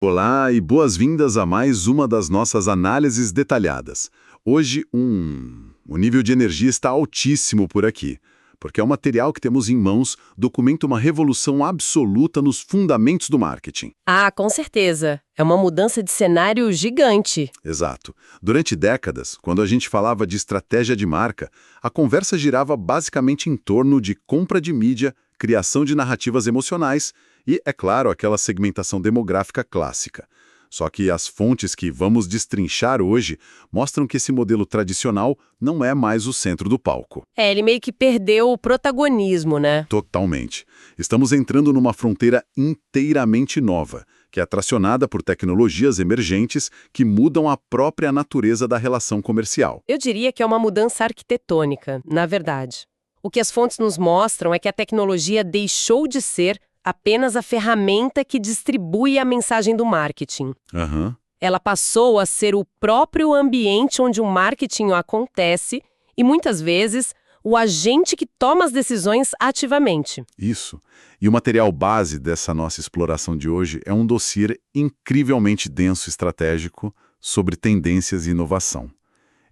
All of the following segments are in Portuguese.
Olá e boas-vindas a mais uma das nossas análises detalhadas. Hoje, o nível de energia está altíssimo por aqui, porque é o material que temos em mãos documenta uma revolução absoluta nos fundamentos do marketing. Ah, com certeza. É uma mudança de cenário gigante. Exato. Durante décadas, quando a gente falava de estratégia de marca, a conversa girava basicamente em torno de compra de mídia, criação de narrativas emocionais e, é claro, aquela segmentação demográfica clássica. Só que as fontes que vamos destrinchar hoje mostram que esse modelo tradicional não é mais o centro do palco. Ele meio que perdeu o protagonismo, né? Totalmente. Estamos entrando numa fronteira inteiramente nova, que é tracionada por tecnologias emergentes que mudam a própria natureza da relação comercial. Eu diria que é uma mudança arquitetônica, na verdade. O que as fontes nos mostram é que a tecnologia deixou de ser apenas a ferramenta que distribui a mensagem do marketing. Aham. Ela passou a ser o próprio ambiente onde o marketing acontece e, muitas vezes, o agente que toma as decisões ativamente. Isso. E o material base dessa nossa exploração de hoje é um dossiê incrivelmente denso e estratégico sobre tendências e inovação.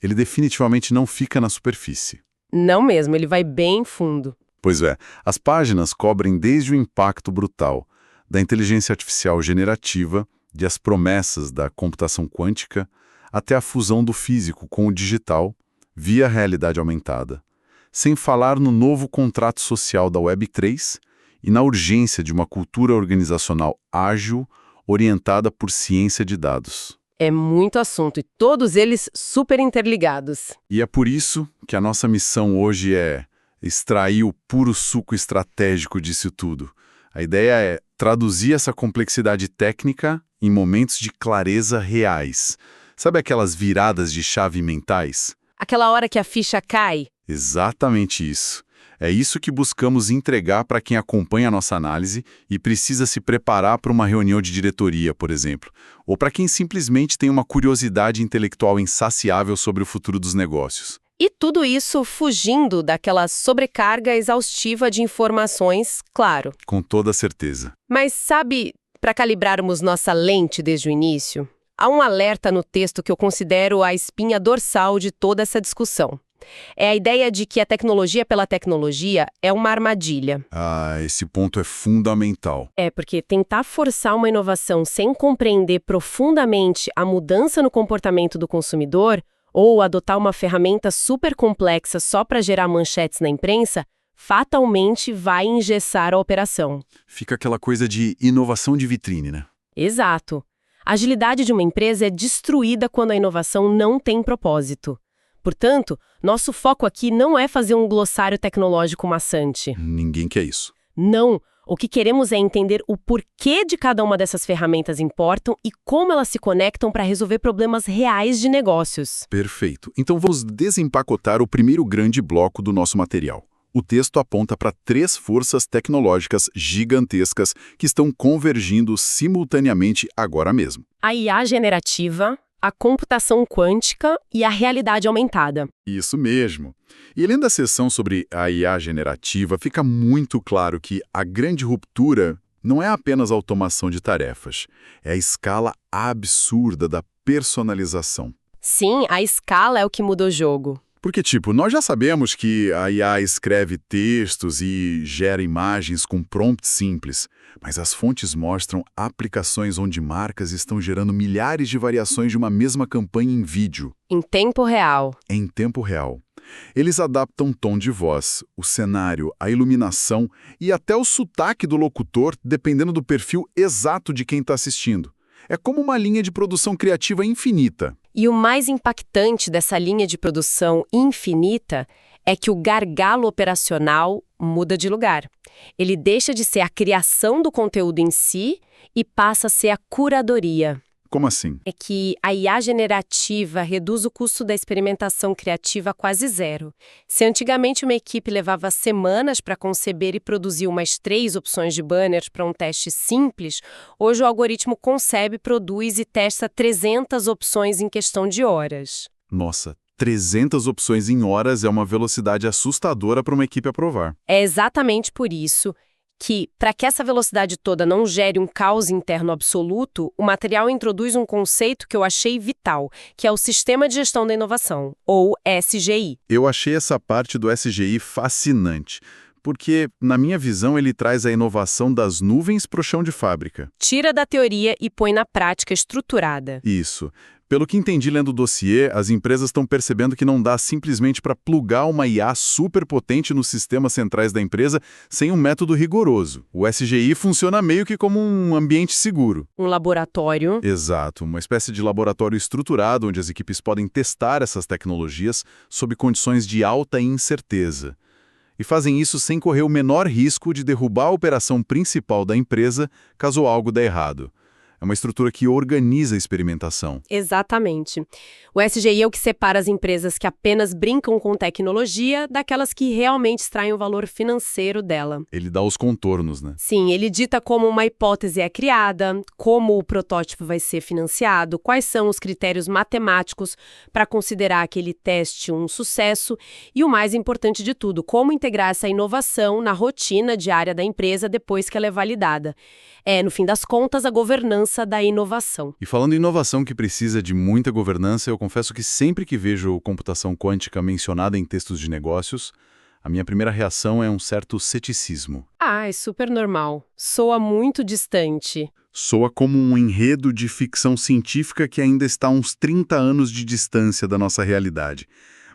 Ele definitivamente não fica na superfície. Não mesmo, ele vai bem fundo. Pois é, as páginas cobrem desde o impacto brutal da inteligência artificial generativa, de as promessas da computação quântica, até a fusão do físico com o digital, via realidade aumentada. Sem falar no novo contrato social da Web3 e na urgência de uma cultura organizacional ágil, orientada por ciência de dados. É muito assunto e todos eles super interligados. E é por isso que a nossa missão hoje é extrair o puro suco estratégico disso tudo. A ideia é traduzir essa complexidade técnica em momentos de clareza reais. Sabe aquelas viradas de chave mentais? Aquela hora que a ficha cai. Exatamente isso. É isso que buscamos entregar para quem acompanha a nossa análise e precisa se preparar para uma reunião de diretoria, por exemplo, ou para quem simplesmente tem uma curiosidade intelectual insaciável sobre o futuro dos negócios. E tudo isso fugindo daquela sobrecarga exaustiva de informações, claro. Com toda certeza. Mas sabe, para calibrarmos nossa lente desde o início, há um alerta no texto que eu considero a espinha dorsal de toda essa discussão. É a ideia de que a tecnologia pela tecnologia é uma armadilha. Ah, esse ponto é fundamental. É, porque tentar forçar uma inovação sem compreender profundamente a mudança no comportamento do consumidor ou adotar uma ferramenta super complexa só para gerar manchetes na imprensa, fatalmente vai engessar a operação. Fica aquela coisa de inovação de vitrine, né? Exato. A agilidade de uma empresa é destruída quando a inovação não tem propósito. Portanto, nosso foco aqui não é fazer um glossário tecnológico maçante. Ninguém quer isso. Não. O que queremos é entender o porquê de cada uma dessas ferramentas importam e como elas se conectam para resolver problemas reais de negócios. Perfeito. Então vamos desempacotar o primeiro grande bloco do nosso material. O texto aponta para 3 forças tecnológicas gigantescas que estão convergindo simultaneamente agora mesmo. A IA generativa, a computação quântica e a realidade aumentada. Isso mesmo. E lendo a seção sobre a IA generativa, fica muito claro que a grande ruptura não é apenas a automação de tarefas, é a escala absurda da personalização. Sim, a escala é o que muda o jogo. Porque, nós já sabemos que a IA escreve textos e gera imagens com prompt simples, mas as fontes mostram aplicações onde marcas estão gerando milhares de variações de uma mesma campanha em vídeo. Em tempo real. Em tempo real. Eles adaptam tom de voz, o cenário, a iluminação e até o sotaque do locutor, dependendo do perfil exato de quem está assistindo. É como uma linha de produção criativa infinita. E o mais impactante dessa linha de produção infinita é que o gargalo operacional muda de lugar. Ele deixa de ser a criação do conteúdo em si e passa a ser a curadoria. Como assim? É que a IA generativa reduz o custo da experimentação criativa a quase zero. Se antigamente uma equipe levava semanas para conceber e produzir umas 3 opções de banners para um teste simples, hoje o algoritmo concebe, produz e testa 300 opções em questão de horas. Nossa, 300 opções em horas é uma velocidade assustadora para uma equipe aprovar. É exatamente por isso que, para que essa velocidade toda não gere um caos interno absoluto, o material introduz um conceito que eu achei vital, que é o Sistema de Gestão da Inovação, ou SGI. Eu achei essa parte do SGI fascinante, porque, na minha visão, ele traz a inovação das nuvens para o chão de fábrica. Tira da teoria e põe na prática estruturada. Isso. Pelo que entendi lendo o dossiê, as empresas estão percebendo que não dá simplesmente para plugar uma IA superpotente nos sistemas centrais da empresa sem um método rigoroso. O SGI funciona meio que como um ambiente seguro. Um laboratório. Exato, uma espécie de laboratório estruturado onde as equipes podem testar essas tecnologias sob condições de alta incerteza. E fazem isso sem correr o menor risco de derrubar a operação principal da empresa caso algo dê errado. É uma estrutura que organiza a experimentação. Exatamente. O SGI é o que separa as empresas que apenas brincam com tecnologia daquelas que realmente extraem o valor financeiro dela. Ele dá os contornos, né? Sim, ele dita como uma hipótese é criada, como o protótipo vai ser financiado, quais são os critérios matemáticos para considerar aquele teste um sucesso e, o mais importante de tudo, como integrar essa inovação na rotina diária da empresa depois que ela é validada. É, no fim das contas, a governança da inovação. E falando em inovação que precisa de muita governança, eu confesso que sempre que vejo computação quântica mencionada em textos de negócios, a minha primeira reação é um certo ceticismo. Ah, é super normal. Soa muito distante. Soa como um enredo de ficção científica que ainda está a uns 30 anos de distância da nossa realidade.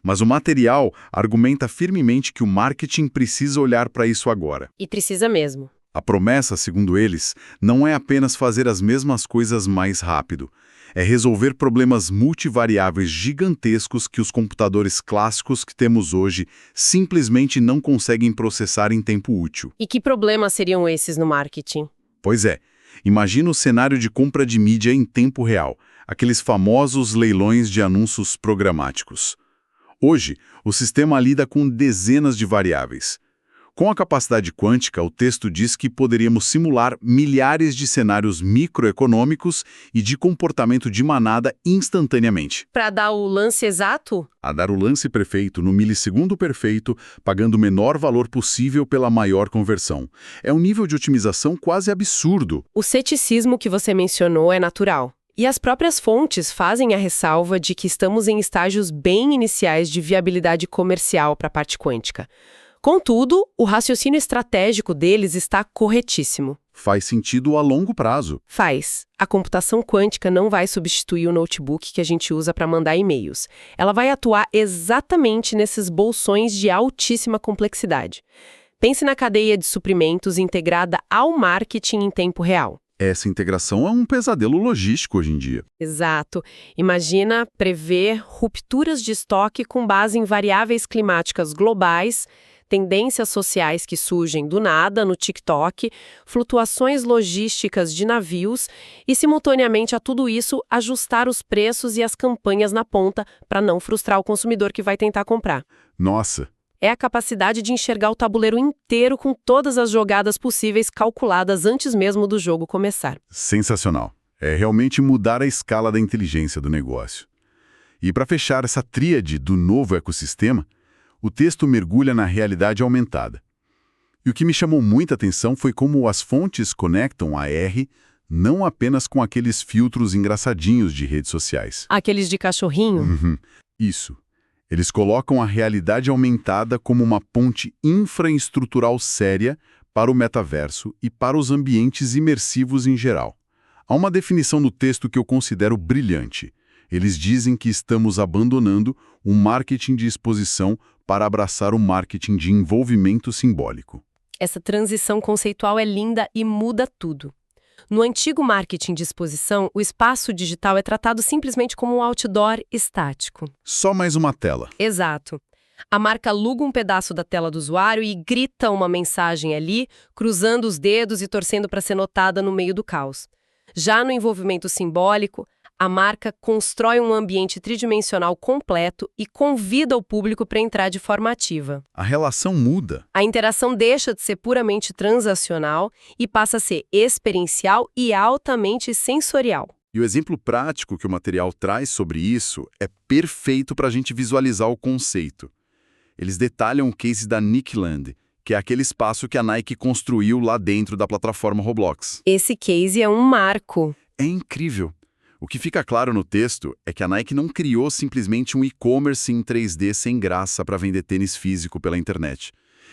Mas o material argumenta firmemente que o marketing precisa olhar para isso agora. E precisa mesmo. A promessa, segundo eles, não é apenas fazer as mesmas coisas mais rápido. É resolver problemas multivariáveis gigantescos que os computadores clássicos que temos hoje simplesmente não conseguem processar em tempo útil. E que problemas seriam esses no marketing? Pois é. Imagina o cenário de compra de mídia em tempo real, aqueles famosos leilões de anúncios programáticos. Hoje, o sistema lida com dezenas de variáveis. Com a capacidade quântica, o texto diz que poderíamos simular milhares de cenários microeconômicos e de comportamento de manada instantaneamente. Para dar o lance exato? A dar o lance perfeito no milissegundo perfeito, pagando o menor valor possível pela maior conversão. É um nível de otimização quase absurdo. O ceticismo que você mencionou é natural. E as próprias fontes fazem a ressalva de que estamos em estágios bem iniciais de viabilidade comercial para a parte quântica. Contudo, o raciocínio estratégico deles está corretíssimo. Faz sentido a longo prazo. Faz. A computação quântica não vai substituir o notebook que a gente usa para mandar e-mails. Ela vai atuar exatamente nesses bolsões de altíssima complexidade. Pense na cadeia de suprimentos integrada ao marketing em tempo real. Essa integração é um pesadelo logístico hoje em dia. Exato. Imagina prever rupturas de estoque com base em variáveis climáticas globais, tendências sociais que surgem do nada no TikTok, flutuações logísticas de navios e, simultaneamente a tudo isso, ajustar os preços e as campanhas na ponta para não frustrar o consumidor que vai tentar comprar. Nossa! É a capacidade de enxergar o tabuleiro inteiro com todas as jogadas possíveis calculadas antes mesmo do jogo começar. Sensacional. É realmente mudar a escala da inteligência do negócio. E para fechar essa tríade do novo ecossistema, o texto mergulha na realidade aumentada. E o que me chamou muita atenção foi como as fontes conectam a R não apenas com aqueles filtros engraçadinhos de redes sociais. Aqueles de cachorrinho? Isso. Eles colocam a realidade aumentada como uma ponte infraestrutural séria para o metaverso e para os ambientes imersivos em geral. Há uma definição no texto que eu considero brilhante. Eles dizem que estamos abandonando o marketing de exposição para abraçar o marketing de envolvimento simbólico. Essa transição conceitual é linda e muda tudo. No antigo marketing de exposição, o espaço digital é tratado simplesmente como um outdoor estático. Só mais uma tela. Exato. A marca aluga um pedaço da tela do usuário e grita uma mensagem ali, cruzando os dedos e torcendo para ser notada no meio do caos. Já no envolvimento simbólico, a marca constrói um ambiente tridimensional completo e convida o público para entrar de forma ativa. A relação muda. A interação deixa de ser puramente transacional e passa a ser experiencial e altamente sensorial. E o exemplo prático que o material traz sobre isso é perfeito para a gente visualizar o conceito. Eles detalham o case da Nick Land, que é aquele espaço que a Nike construiu lá dentro da plataforma Roblox. Esse case é um marco. É incrível. O que fica claro no texto é que a Nike não criou simplesmente um e-commerce em 3D sem graça para vender tênis físico pela internet.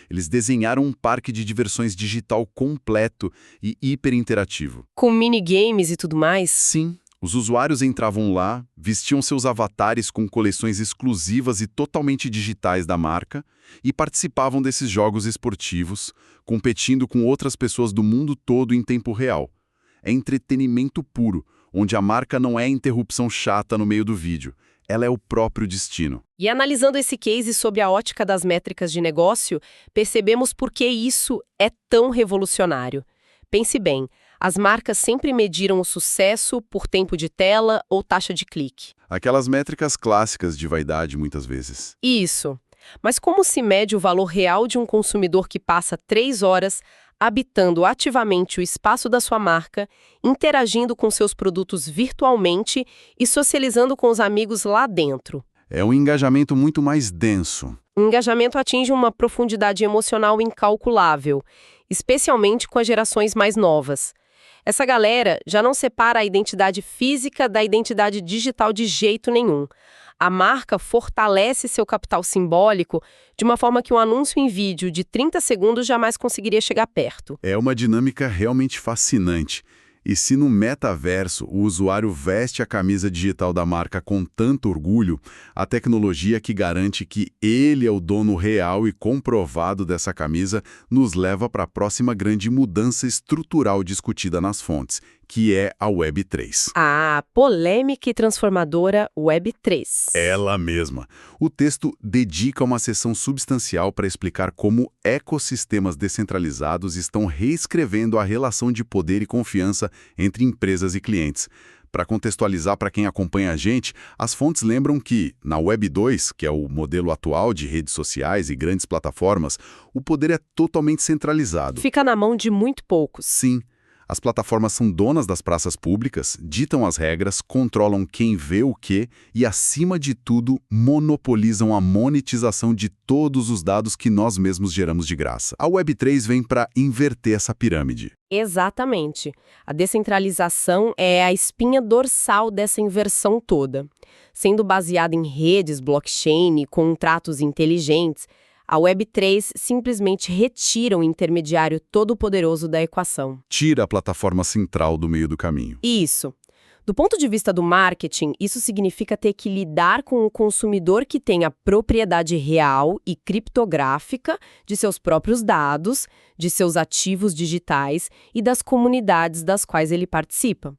Eles desenharam um parque de diversões digital completo e hiper interativo. Com minigames e tudo mais? Sim, os usuários entravam lá, vestiam seus avatares com coleções exclusivas e totalmente digitais da marca e participavam desses jogos esportivos, competindo com outras pessoas do mundo todo em tempo real. É entretenimento puro, onde a marca não é interrupção chata no meio do vídeo. Ela é o próprio destino. E analisando esse case sob a ótica das métricas de negócio, percebemos por que isso é tão revolucionário. Pense bem, as marcas sempre mediram o sucesso por tempo de tela ou taxa de clique. Aquelas métricas clássicas de vaidade, muitas vezes. Isso. Mas como se mede o valor real de um consumidor que passa 3 horas habitando ativamente o espaço da sua marca, interagindo com seus produtos virtualmente e socializando com os amigos lá dentro? É um engajamento muito mais denso. O engajamento atinge uma profundidade emocional incalculável, especialmente com as gerações mais novas. Essa galera já não separa a identidade física da identidade digital de jeito nenhum. A marca fortalece seu capital simbólico de uma forma que um anúncio em vídeo de 30 segundos jamais conseguiria chegar perto. É uma dinâmica realmente fascinante. E se no metaverso o usuário veste a camisa digital da marca com tanto orgulho, a tecnologia que garante que ele é o dono real e comprovado dessa camisa nos leva para a próxima grande mudança estrutural discutida nas fontes, que é a Web3. A polêmica e transformadora Web3. Ela mesma. O texto dedica uma seção substancial para explicar como ecossistemas descentralizados estão reescrevendo a relação de poder e confiança entre empresas e clientes. Para contextualizar para quem acompanha a gente, as fontes lembram que, na Web 2, que é o modelo atual de redes sociais e grandes plataformas, o poder é totalmente centralizado. Fica na mão de muito poucos. Sim. As plataformas são donas das praças públicas, ditam as regras, controlam quem vê o quê e, acima de tudo, monopolizam a monetização de todos os dados que nós mesmos geramos de graça. A Web3 vem para inverter essa pirâmide. Exatamente. A descentralização é a espinha dorsal dessa inversão toda. Sendo baseada em redes, blockchain e contratos inteligentes, a Web3 simplesmente retira o intermediário todo-poderoso da equação. Tira a plataforma central do meio do caminho. Isso. Do ponto de vista do marketing, isso significa ter que lidar com o consumidor que tem a propriedade real e criptográfica de seus próprios dados, de seus ativos digitais e das comunidades das quais ele participa.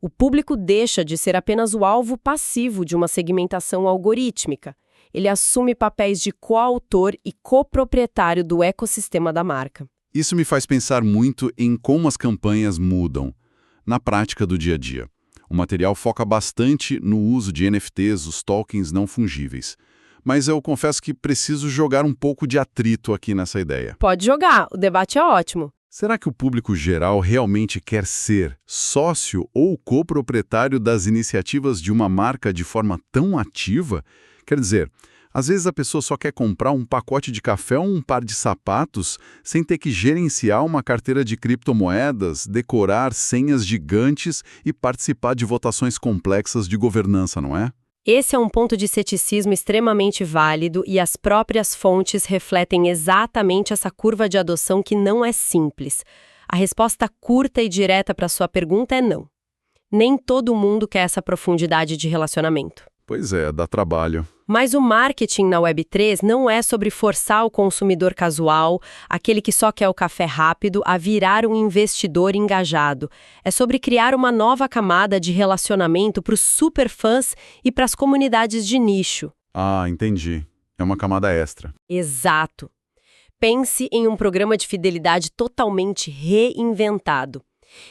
O público deixa de ser apenas o alvo passivo de uma segmentação algorítmica. Ele assume papéis de coautor e coproprietário do ecossistema da marca. Isso me faz pensar muito em como as campanhas mudam na prática do dia a dia. O material foca bastante no uso de NFTs, os tokens não fungíveis. Mas eu confesso que preciso jogar um pouco de atrito aqui nessa ideia. Pode jogar, o debate é ótimo. Será que o público geral realmente quer ser sócio ou coproprietário das iniciativas de uma marca de forma tão ativa? Quer dizer, às vezes a pessoa só quer comprar um pacote de café ou um par de sapatos sem ter que gerenciar uma carteira de criptomoedas, decorar senhas gigantes e participar de votações complexas de governança, não é? Esse é um ponto de ceticismo extremamente válido e as próprias fontes refletem exatamente essa curva de adoção que não é simples. A resposta curta e direta para sua pergunta é não. Nem todo mundo quer essa profundidade de relacionamento. Pois é, dá trabalho. Mas o marketing na Web3 não é sobre forçar o consumidor casual, aquele que só quer o café rápido, a virar um investidor engajado. É sobre criar uma nova camada de relacionamento para os superfãs e para as comunidades de nicho. Ah, entendi. É uma camada extra. Exato. Pense em um programa de fidelidade totalmente reinventado.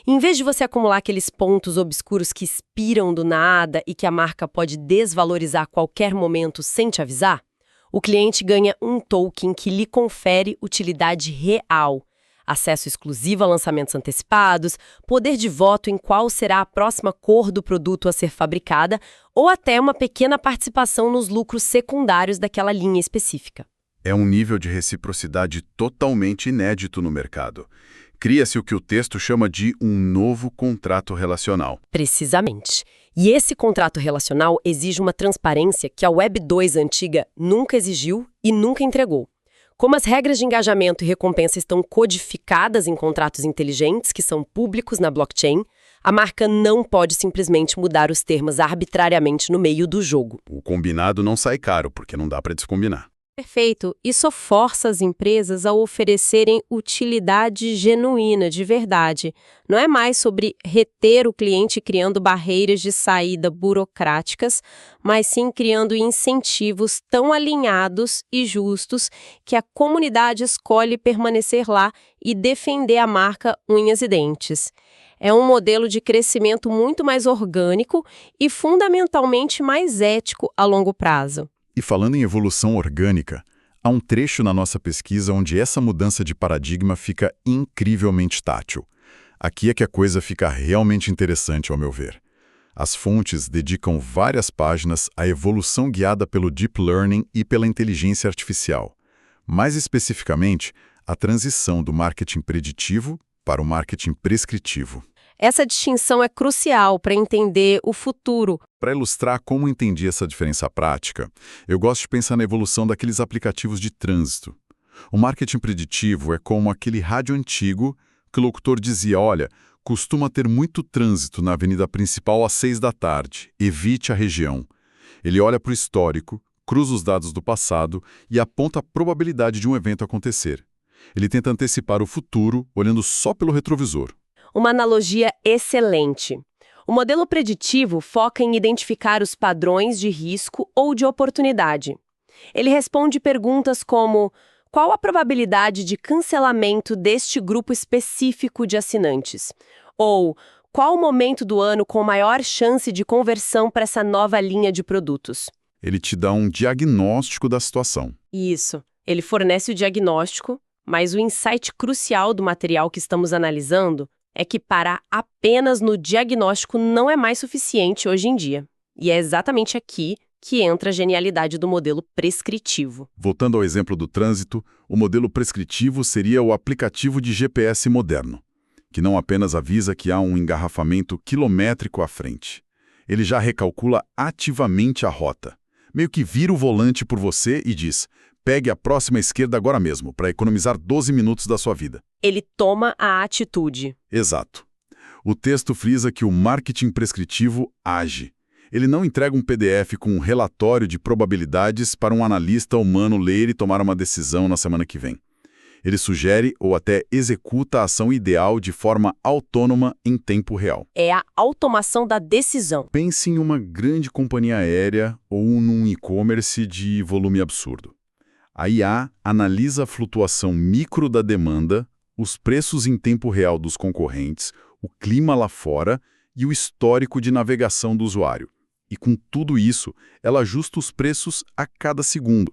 Em vez de você acumular aqueles pontos obscuros que expiram do nada e que a marca pode desvalorizar a qualquer momento sem te avisar, o cliente ganha um token que lhe confere utilidade real, acesso exclusivo a lançamentos antecipados, poder de voto em qual será a próxima cor do produto a ser fabricada ou até uma pequena participação nos lucros secundários daquela linha específica. É um nível de reciprocidade totalmente inédito no mercado. Cria-se o que o texto chama de um novo contrato relacional. Precisamente. E esse contrato relacional exige uma transparência que a Web 2 antiga nunca exigiu e nunca entregou. Como as regras de engajamento e recompensa estão codificadas em contratos inteligentes que são públicos na blockchain, a marca não pode simplesmente mudar os termos arbitrariamente no meio do jogo. O combinado não sai caro, porque não dá para descombinar. Perfeito. Isso força as empresas a oferecerem utilidade genuína, de verdade. Não é mais sobre reter o cliente criando barreiras de saída burocráticas, mas sim criando incentivos tão alinhados e justos que a comunidade escolhe permanecer lá e defender a marca unhas e dentes. É um modelo de crescimento muito mais orgânico e fundamentalmente mais ético a longo prazo. E falando em evolução orgânica, há um trecho na nossa pesquisa onde essa mudança de paradigma fica incrivelmente tátil. Aqui é que a coisa fica realmente interessante, ao meu ver. As fontes dedicam várias páginas à evolução guiada pelo Deep Learning e pela inteligência artificial. Mais especificamente, a transição do marketing preditivo para o marketing prescritivo. Essa distinção é crucial para entender o futuro. Para ilustrar como entendi essa diferença prática, eu gosto de pensar na evolução daqueles aplicativos de trânsito. O marketing preditivo é como aquele rádio antigo que o locutor dizia, olha, costuma ter muito trânsito na avenida principal às 6 da tarde, evite a região. Ele olha para o histórico, cruza os dados do passado e aponta a probabilidade de um evento acontecer. Ele tenta antecipar o futuro olhando só pelo retrovisor. Uma analogia excelente. O modelo preditivo foca em identificar os padrões de risco ou de oportunidade. Ele responde perguntas como: qual a probabilidade de cancelamento deste grupo específico de assinantes? Ou qual o momento do ano com maior chance de conversão para essa nova linha de produtos? Ele te dá um diagnóstico da situação. Isso. Ele fornece o diagnóstico, mas o insight crucial do material que estamos analisando é que parar apenas no diagnóstico não é mais suficiente hoje em dia. E é exatamente aqui que entra a genialidade do modelo prescritivo. Voltando ao exemplo do trânsito, o modelo prescritivo seria o aplicativo de GPS moderno, que não apenas avisa que há um engarrafamento quilométrico à frente. Ele já recalcula ativamente a rota. Meio que vira o volante por você e diz: pegue a próxima esquerda agora mesmo, para economizar 12 minutos da sua vida. Ele toma a atitude. Exato. O texto frisa que o marketing prescritivo age. Ele não entrega um PDF com um relatório de probabilidades para um analista humano ler e tomar uma decisão na semana que vem. Ele sugere ou até executa a ação ideal de forma autônoma em tempo real. É a automação da decisão. Pense em uma grande companhia aérea ou num e-commerce de volume absurdo. A IA analisa a flutuação micro da demanda, os preços em tempo real dos concorrentes, o clima lá fora e o histórico de navegação do usuário. E com tudo isso, ela ajusta os preços a cada segundo.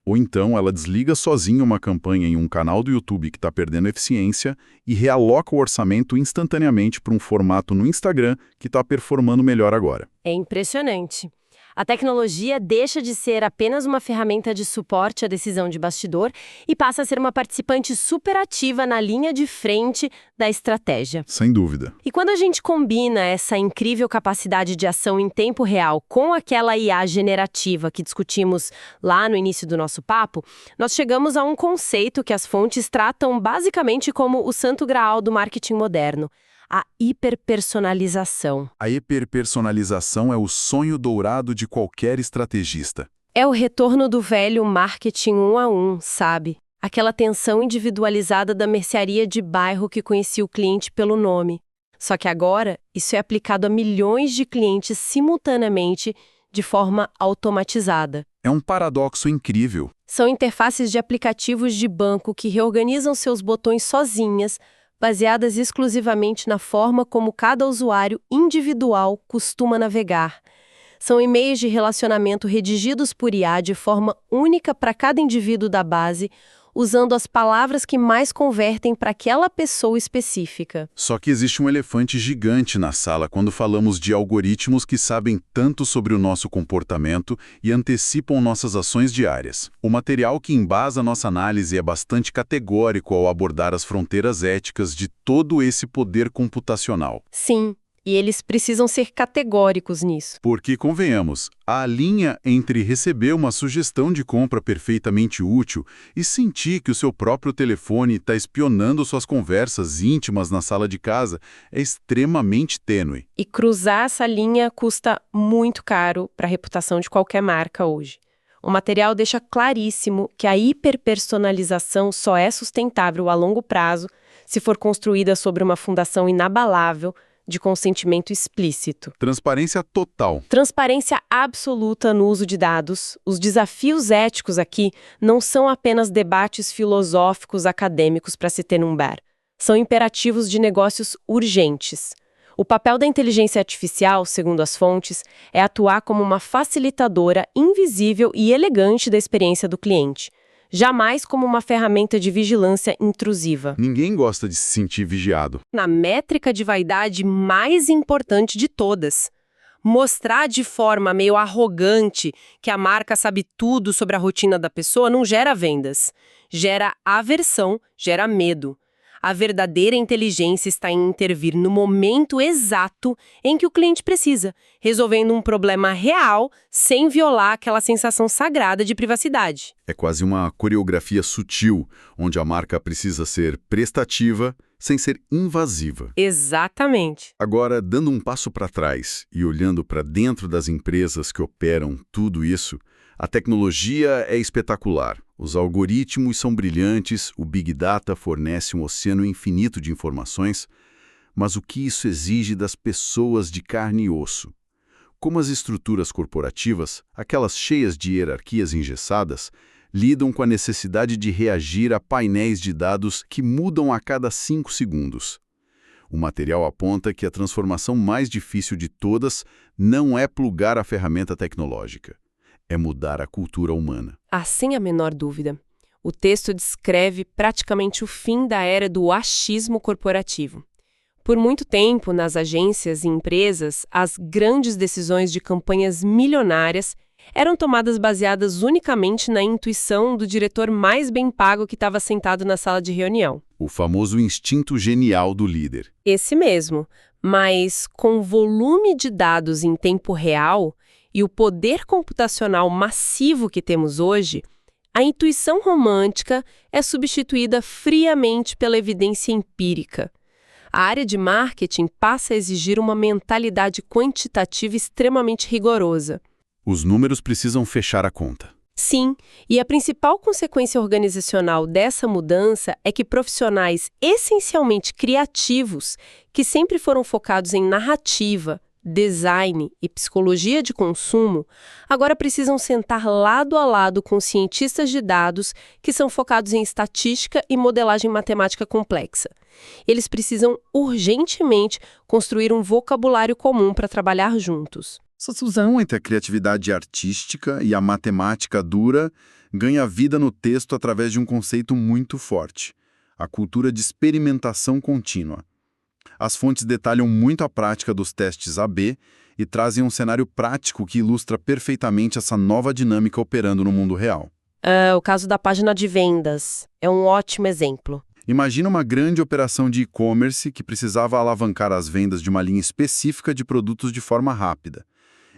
Ou então ela desliga sozinha uma campanha em um canal do YouTube que está perdendo eficiência e realoca o orçamento instantaneamente para um formato no Instagram que está performando melhor agora. É impressionante. A tecnologia deixa de ser apenas uma ferramenta de suporte à decisão de bastidor e passa a ser uma participante superativa na linha de frente da estratégia. Sem dúvida. E quando a gente combina essa incrível capacidade de ação em tempo real com aquela IA generativa que discutimos lá no início do nosso papo, nós chegamos a um conceito que as fontes tratam basicamente como o santo graal do marketing moderno: a hiperpersonalização. A hiperpersonalização é o sonho dourado de qualquer estrategista. É o retorno do velho marketing 1 a 1, sabe? Aquela atenção individualizada da mercearia de bairro que conhecia o cliente pelo nome. Só que agora, isso é aplicado a milhões de clientes simultaneamente, de forma automatizada. É um paradoxo incrível. São interfaces de aplicativos de banco que reorganizam seus botões sozinhas, baseadas exclusivamente na forma como cada usuário individual costuma navegar. São e-mails de relacionamento redigidos por IA de forma única para cada indivíduo da base, usando as palavras que mais convertem para aquela pessoa específica. Só que existe um elefante gigante na sala quando falamos de algoritmos que sabem tanto sobre o nosso comportamento e antecipam nossas ações diárias. O material que embasa nossa análise é bastante categórico ao abordar as fronteiras éticas de todo esse poder computacional. Sim, e eles precisam ser categóricos nisso. Porque, convenhamos, a linha entre receber uma sugestão de compra perfeitamente útil e sentir que o seu próprio telefone está espionando suas conversas íntimas na sala de casa é extremamente tênue. E cruzar essa linha custa muito caro para a reputação de qualquer marca hoje. O material deixa claríssimo que a hiperpersonalização só é sustentável a longo prazo se for construída sobre uma fundação inabalável de consentimento explícito. Transparência total. Transparência absoluta no uso de dados. Os desafios éticos aqui não são apenas debates filosóficos acadêmicos para se ter num bar. São imperativos de negócios urgentes. O papel da inteligência artificial, segundo as fontes, é atuar como uma facilitadora invisível e elegante da experiência do cliente. Jamais como uma ferramenta de vigilância intrusiva. Ninguém gosta de se sentir vigiado. Na métrica de vaidade mais importante de todas. Mostrar de forma meio arrogante que a marca sabe tudo sobre a rotina da pessoa não gera vendas. Gera aversão, gera medo. A verdadeira inteligência está em intervir no momento exato em que o cliente precisa, resolvendo um problema real sem violar aquela sensação sagrada de privacidade. É quase uma coreografia sutil, onde a marca precisa ser prestativa sem ser invasiva. Exatamente. Agora, dando um passo para trás e olhando para dentro das empresas que operam tudo isso, a tecnologia é espetacular. Os algoritmos são brilhantes, o Big Data fornece um oceano infinito de informações, mas o que isso exige das pessoas de carne e osso? Como as estruturas corporativas, aquelas cheias de hierarquias engessadas, lidam com a necessidade de reagir a painéis de dados que mudam a cada 5 segundos. O material aponta que a transformação mais difícil de todas não é plugar a ferramenta tecnológica. É mudar a cultura humana. Sem a menor dúvida. O texto descreve praticamente o fim da era do achismo corporativo. Por muito tempo, nas agências e empresas, as grandes decisões de campanhas milionárias eram tomadas baseadas unicamente na intuição do diretor mais bem pago que estava sentado na sala de reunião. O famoso instinto genial do líder. Esse mesmo, mas com o volume de dados em tempo real e o poder computacional massivo que temos hoje, a intuição romântica é substituída friamente pela evidência empírica. A área de marketing passa a exigir uma mentalidade quantitativa extremamente rigorosa. Os números precisam fechar a conta. Sim, e a principal consequência organizacional dessa mudança é que profissionais essencialmente criativos, que sempre foram focados em narrativa, design e psicologia de consumo, agora precisam sentar lado a lado com cientistas de dados que são focados em estatística e modelagem matemática complexa. Eles precisam urgentemente construir um vocabulário comum para trabalhar juntos. Essa fusão entre a criatividade artística e a matemática dura ganha vida no texto através de um conceito muito forte: a cultura de experimentação contínua. As fontes detalham muito a prática dos testes AB e trazem um cenário prático que ilustra perfeitamente essa nova dinâmica operando no mundo real. O caso da página de vendas é um ótimo exemplo. Imagina uma grande operação de e-commerce que precisava alavancar as vendas de uma linha específica de produtos de forma rápida.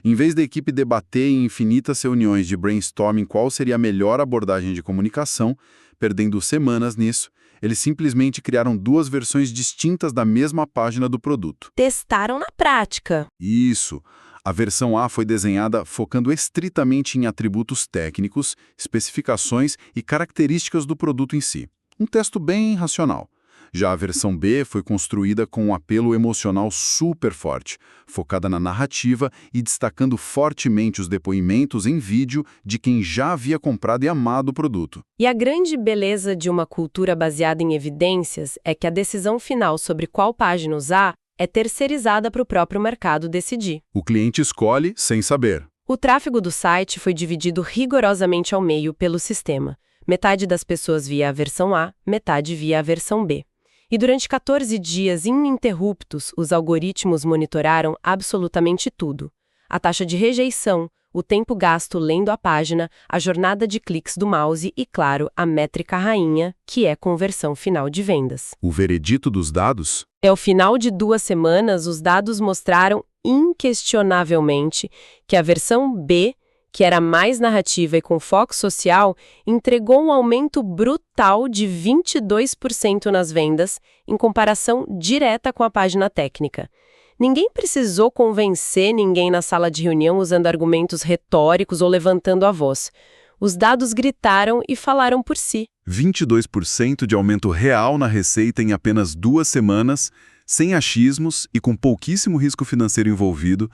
Em vez da equipe debater em infinitas reuniões de brainstorming qual seria a melhor abordagem de comunicação, perdendo semanas nisso, eles simplesmente criaram 2 versões distintas da mesma página do produto. Testaram na prática. Isso. A versão A foi desenhada focando estritamente em atributos técnicos, especificações e características do produto em si. Um texto bem racional. Já a versão B foi construída com um apelo emocional super forte, focada na narrativa e destacando fortemente os depoimentos em vídeo de quem já havia comprado e amado o produto. E a grande beleza de uma cultura baseada em evidências é que a decisão final sobre qual página usar é terceirizada para o próprio mercado decidir. O cliente escolhe sem saber. O tráfego do site foi dividido rigorosamente ao meio pelo sistema. Metade das pessoas via a versão A, metade via a versão B. E durante 14 dias ininterruptos, os algoritmos monitoraram absolutamente tudo. A taxa de rejeição, o tempo gasto lendo a página, a jornada de cliques do mouse e, claro, a métrica rainha, que é conversão final de vendas. O veredito dos dados? Ao final de 2 semanas, os dados mostraram inquestionavelmente que a versão B, que era mais narrativa e com foco social, entregou um aumento brutal de 22% nas vendas, em comparação direta com a página técnica. Ninguém precisou convencer ninguém na sala de reunião usando argumentos retóricos ou levantando a voz. Os dados gritaram e falaram por si. 22% de aumento real na receita em apenas 2 semanas, sem achismos e com pouquíssimo risco financeiro envolvido,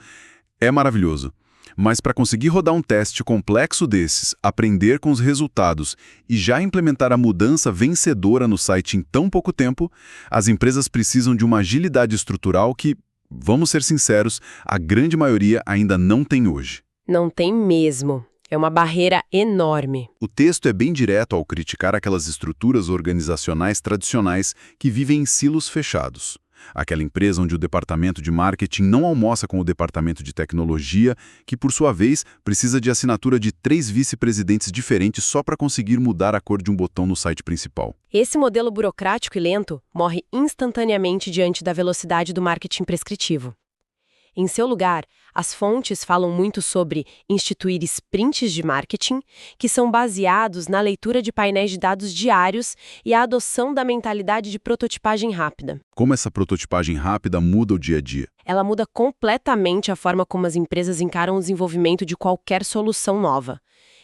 é maravilhoso. Mas para conseguir rodar um teste complexo desses, aprender com os resultados e já implementar a mudança vencedora no site em tão pouco tempo, as empresas precisam de uma agilidade estrutural que, vamos ser sinceros, a grande maioria ainda não tem hoje. Não tem mesmo. É uma barreira enorme. O texto é bem direto ao criticar aquelas estruturas organizacionais tradicionais que vivem em silos fechados. Aquela empresa onde o departamento de marketing não almoça com o departamento de tecnologia, que, por sua vez, precisa de assinatura de 3 vice-presidentes diferentes só para conseguir mudar a cor de um botão no site principal. Esse modelo burocrático e lento morre instantaneamente diante da velocidade do marketing prescritivo. Em seu lugar, as fontes falam muito sobre instituir sprints de marketing, que são baseados na leitura de painéis de dados diários e a adoção da mentalidade de prototipagem rápida. Como essa prototipagem rápida muda o dia a dia? Ela muda completamente a forma como as empresas encaram o desenvolvimento de qualquer solução nova.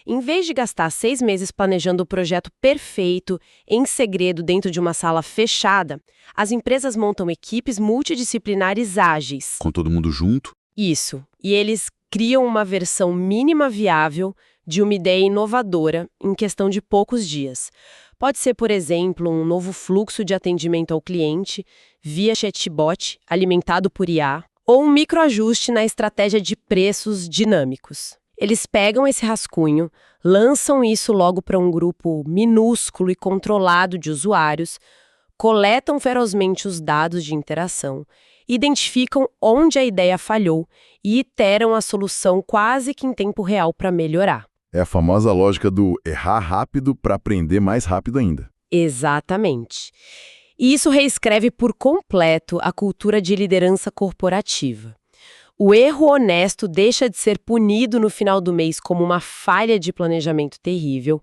Em vez de gastar 6 meses planejando o projeto perfeito, em segredo dentro de uma sala fechada, as empresas montam equipes multidisciplinares ágeis. Com todo mundo junto? Isso. E eles criam uma versão mínima viável de uma ideia inovadora em questão de poucos dias. Pode ser, por exemplo, um novo fluxo de atendimento ao cliente via chatbot alimentado por IA ou um microajuste na estratégia de preços dinâmicos. Eles pegam esse rascunho, lançam isso logo para um grupo minúsculo e controlado de usuários, coletam ferozmente os dados de interação, identificam onde a ideia falhou e iteram a solução quase que em tempo real para melhorar. É a famosa lógica do errar rápido para aprender mais rápido ainda. Exatamente. E isso reescreve por completo a cultura de liderança corporativa. O erro honesto deixa de ser punido no final do mês como uma falha de planejamento terrível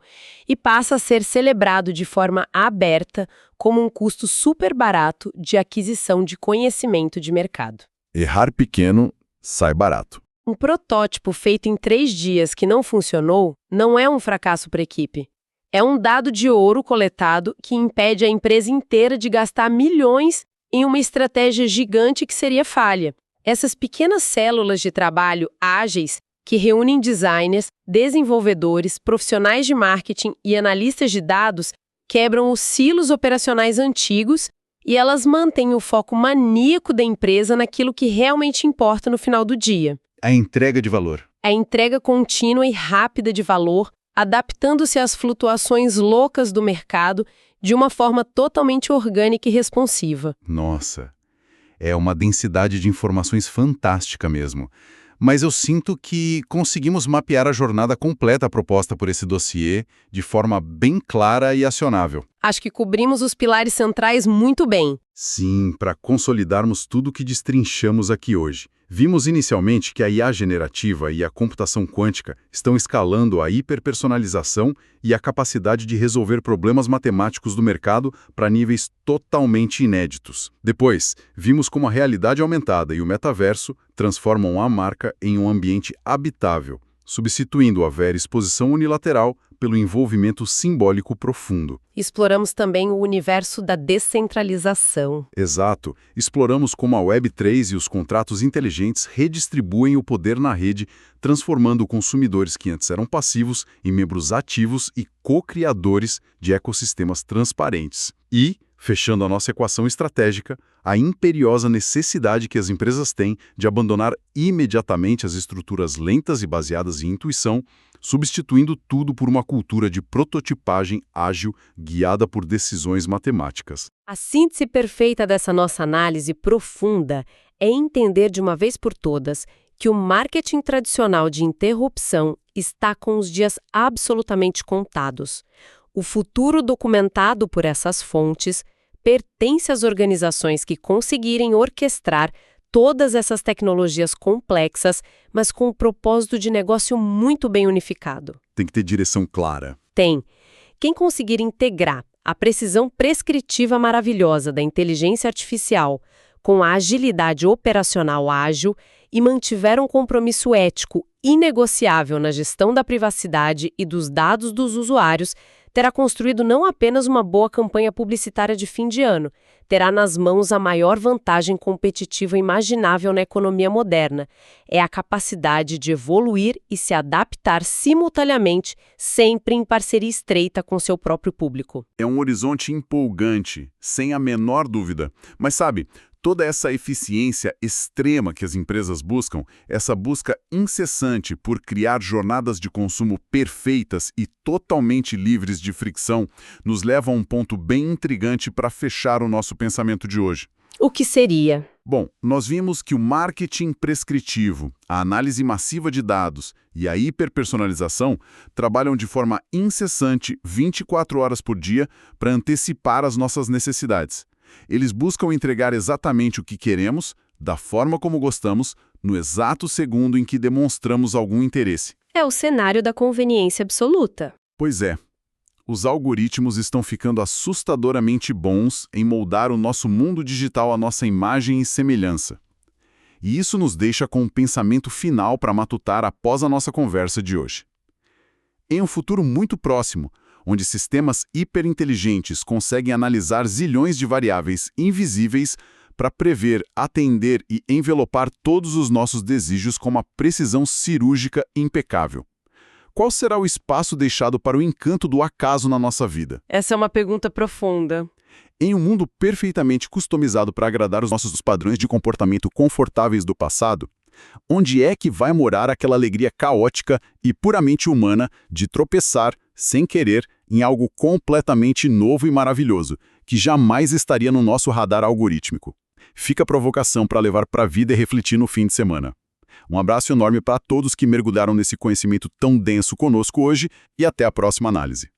e passa a ser celebrado de forma aberta como um custo super barato de aquisição de conhecimento de mercado. Errar pequeno sai barato. Um protótipo feito em 3 dias que não funcionou não é um fracasso para a equipe. É um dado de ouro coletado que impede a empresa inteira de gastar milhões em uma estratégia gigante que seria falha. Essas pequenas células de trabalho ágeis que reúnem designers, desenvolvedores, profissionais de marketing e analistas de dados quebram os silos operacionais antigos e elas mantêm o foco maníaco da empresa naquilo que realmente importa no final do dia. A entrega de valor. A entrega contínua e rápida de valor, adaptando-se às flutuações loucas do mercado de uma forma totalmente orgânica e responsiva. Nossa, é uma densidade de informações fantástica mesmo. Mas eu sinto que conseguimos mapear a jornada completa proposta por esse dossiê de forma bem clara e acionável. Acho que cobrimos os pilares centrais muito bem. Sim, para consolidarmos tudo o que destrinchamos aqui hoje. Vimos inicialmente que a IA generativa e a computação quântica estão escalando a hiperpersonalização e a capacidade de resolver problemas matemáticos do mercado para níveis totalmente inéditos. Depois, vimos como a realidade aumentada e o metaverso transformam a marca em um ambiente habitável, substituindo a vera exposição unilateral pelo envolvimento simbólico profundo. Exploramos também o universo da descentralização. Exato. Exploramos como a Web3 e os contratos inteligentes redistribuem o poder na rede, transformando consumidores que antes eram passivos em membros ativos e co-criadores de ecossistemas transparentes. E, fechando a nossa equação estratégica, a imperiosa necessidade que as empresas têm de abandonar imediatamente as estruturas lentas e baseadas em intuição, substituindo tudo por uma cultura de prototipagem ágil guiada por decisões matemáticas. A síntese perfeita dessa nossa análise profunda é entender de uma vez por todas que o marketing tradicional de interrupção está com os dias absolutamente contados. O futuro documentado por essas fontes pertence às organizações que conseguirem orquestrar todas essas tecnologias complexas, mas com um propósito de negócio muito bem unificado. Tem que ter direção clara. Tem. Quem conseguir integrar a precisão prescritiva maravilhosa da inteligência artificial com a agilidade operacional ágil e mantiver um compromisso ético inegociável na gestão da privacidade e dos dados dos usuários, terá construído não apenas uma boa campanha publicitária de fim de ano, terá nas mãos a maior vantagem competitiva imaginável na economia moderna. É a capacidade de evoluir e se adaptar simultaneamente, sempre em parceria estreita com seu próprio público. É um horizonte empolgante, sem a menor dúvida. Mas sabe, toda essa eficiência extrema que as empresas buscam, essa busca incessante por criar jornadas de consumo perfeitas e totalmente livres de fricção, nos leva a um ponto bem intrigante para fechar o nosso pensamento de hoje. O que seria? Bom, nós vimos que o marketing prescritivo, a análise massiva de dados e a hiperpersonalização trabalham de forma incessante 24 horas por dia para antecipar as nossas necessidades. Eles buscam entregar exatamente o que queremos, da forma como gostamos, no exato segundo em que demonstramos algum interesse. É o cenário da conveniência absoluta. Pois é. Os algoritmos estão ficando assustadoramente bons em moldar o nosso mundo digital à nossa imagem e semelhança. E isso nos deixa com um pensamento final para matutar após a nossa conversa de hoje. Em um futuro muito próximo, onde sistemas hiperinteligentes conseguem analisar zilhões de variáveis invisíveis para prever, atender e envelopar todos os nossos desejos com uma precisão cirúrgica impecável. Qual será o espaço deixado para o encanto do acaso na nossa vida? Essa é uma pergunta profunda. Em um mundo perfeitamente customizado para agradar os nossos padrões de comportamento confortáveis do passado, onde é que vai morar aquela alegria caótica e puramente humana de tropeçar, sem querer, em algo completamente novo e maravilhoso, que jamais estaria no nosso radar algorítmico? Fica a provocação para levar para a vida e refletir no fim de semana. Um abraço enorme para todos que mergulharam nesse conhecimento tão denso conosco hoje e até a próxima análise.